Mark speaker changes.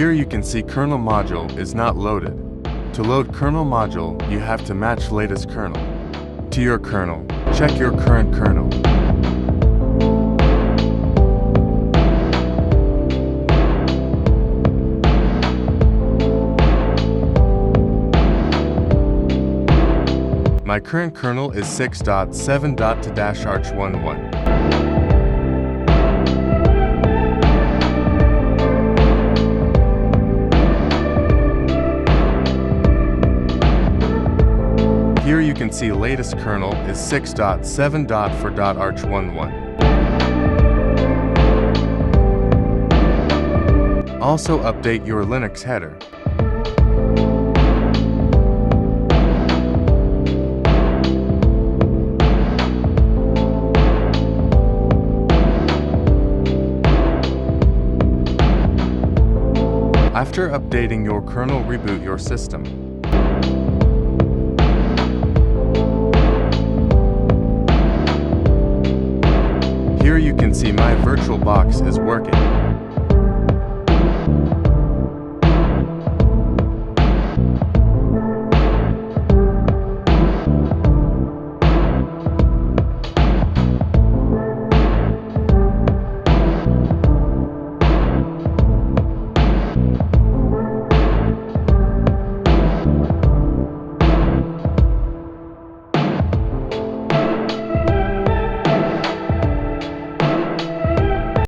Speaker 1: Here you can see kernel module is not loaded. To load kernel module, you have to match latest kernel to your kernel. Check your current kernel. My current kernel is 6.7.2-arch11. Here you can see latest kernel is 6.7.4.arch11. Also update your Linux header. After updating your kernel, reboot your system. Here you can see my VirtualBox is working.